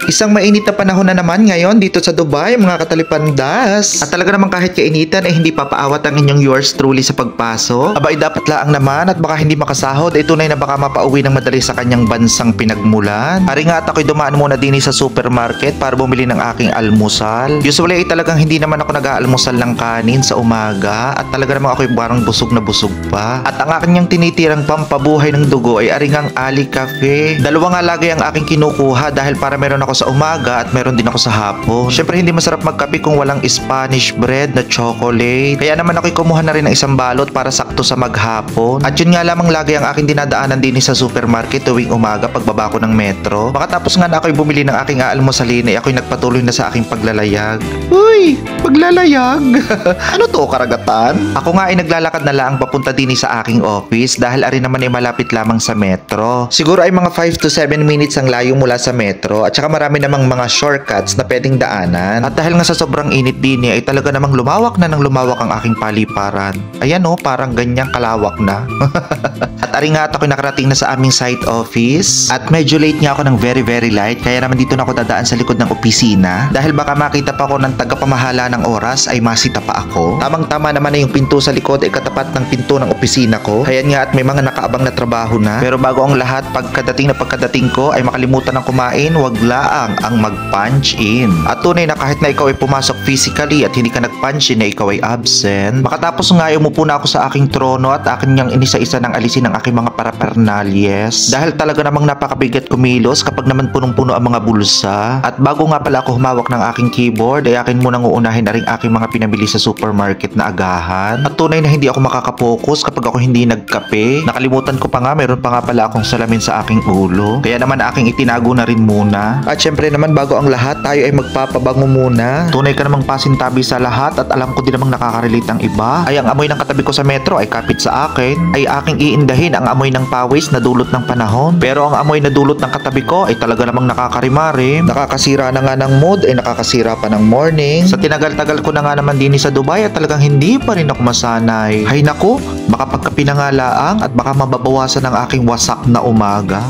Isang mainit na panahon na naman ngayon dito sa Dubai, mga katalipandas. At talaga naman kahit kainitan ay hindi papaawat ang inyong yours truly sa pagpasok. Aba ay dapat laang naman at baka hindi makasahod ay tunay na baka mapauwi ng madali sa kanyang bansang pinagmulan. Hari nga at ako'y dumaan muna din sa supermarket para bumili ng aking almusal. Usually ay talagang hindi naman ako nag-aalmusal ng kanin sa umaga at talaga naman ako'y parang busog na busog pa. At ang aking niyang tinitirang pampabuhay ng dugo ay aringang Ali Cafe. Dalawa nga lagi ang aking kinukuha dahil para meron ako sa umaga at meron din ako sa hapon. Syempre hindi masarap magkape kung walang Spanish bread na chocolate. Kaya naman ako'y kumuha na rin ng isang balot para sakto sa maghapon. At yun nga lamang lagi ang aking dinadaanan din sa supermarket tuwing umaga pagbaba ko ng metro. Makatapos nga na ako'y bumili ng aking aalmusalin ay ako'y nagpatuloy na sa aking paglalayag. Uy! Paglalayag? Ano to, karagatan? Ako nga ay naglalakad na lang papunta din sa aking office dahil ari naman ay malapit lamang sa metro. Siguro ay mga 5 to 7 minutes ang layo mula sa metro at saka marami namang mga shortcuts na pwedeng daanan. At dahil nga sa sobrang init din ay talaga namang lumawak na ng lumawak ang aking paliparan. Ayan o, parang ganyang kalawak na. At ari nga at ako'y nakarating na sa aming site office. At medyo late nga ako ng very light kaya naman dito na ako dadaan sa likod ng opisina. Dahil baka makita pa ako ng tagapamahala ng oras ay masita pa ako. Tamang-tama naman na yung pinto sa likod ay katapat ng pinto ng opisina ko. Ayan nga at may mga nakaabang na trabaho na. Pero bago ang lahat, pagkadating ko ay makalimutan ng kumain, wag laang ang mag-punch in. At tunay na kahit na ikaw ay pumasok physically at hindi ka nag-punch in na ikaw ay absent. Makatapos nga ay umupo na ako sa aking trono at akin niyang inisa-isa ng alisin ang aking mga parapernalyes. Dahil talaga namang napakabigat kumilos kapag naman punong-puno ang mga bulsa. At bago nga pala ako humawak ng aking keyboard ay akin munang uunahin na rin aking mga pinamili sa supermarket na agahan. At tunay na hindi ako makakapokus kapag ako hindi nagkape. Nakalimutan ko pa nga, meron pa nga pala akong salamin sa aking ulo. Kaya naman aking itinago na rin muna. At syempre naman bago ang lahat, tayo ay magpapabango muna. Tunay ka namang pasintabi sa lahat at alam ko din namang nakaka-relate ang iba. Ay ang amoy ng katabi ko sa metro ay kapit sa akin. Ay aking iindahin ang amoy ng pawis na dulot ng panahon. Pero ang amoy na dulot ng katabi ko ay talaga namang nakakarimarim. Nakakasira na nga ng mood ay nakakasira pa ng morning. Sa tinagal-tagal ko na nga naman din sa Dubai at talagang hindi pa rin ako masanay. Hay naku, makapagkapi na nga laang at baka mababawasan ang aking wasak na umaga.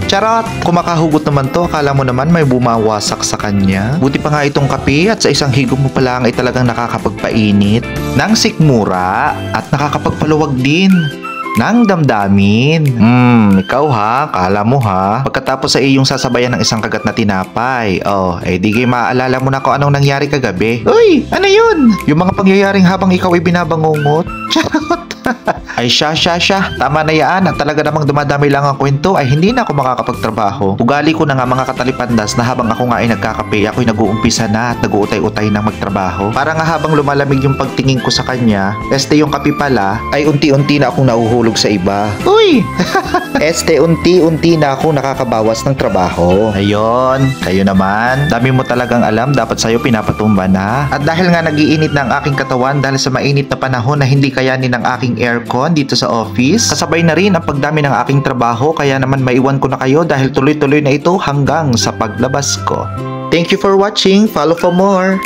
Charot! Kung makahugot naman to, akala mo naman may bumawasak sa kanya. Buti pa nga itong kape at sa isang higop mo pa lang ay talagang nakakapagpainit ng sikmura at nakakapagpaluwag din ng damdamin. Ikaw ha, kala mo ha. Pagkatapos sa iyong sasabayan ng isang kagat na tinapay. Di kayo maaalala mo na kung anong nangyari kagabi. Uy, ano yun? Yung mga pangyayaring habang ikaw ay binabangungot. Charot! Ay siya. Tama na yan at talaga namang dumadami lang ang kwento ay hindi na ako makakapagtrabaho. Ugali ko na nga mga katalipandas na habang ako nga ay nagkakape, ako'y nag-uumpisa na at nag-uutay-utay ng magtrabaho. Para nga habang lumalamig yung pagtingin ko sa kanya, yung kape pala, ay unti-unti na akong nauhulog sa iba. Uy! Unti-unti na akong nakakabawas ng trabaho. Ayon, kayo naman. Dami mo talagang alam, dapat sa'yo pinapatumba na. At dahil nga nagiinit na ang aking katawan dahil sa mainit na panahon na hindi kayanin ng aking aircon dito sa office, kasabay na rin ang pagdami ng aking trabaho kaya naman maiwan ko na kayo dahil tuloy-tuloy na ito hanggang sa paglabas ko. Thank you for watching. Follow for more.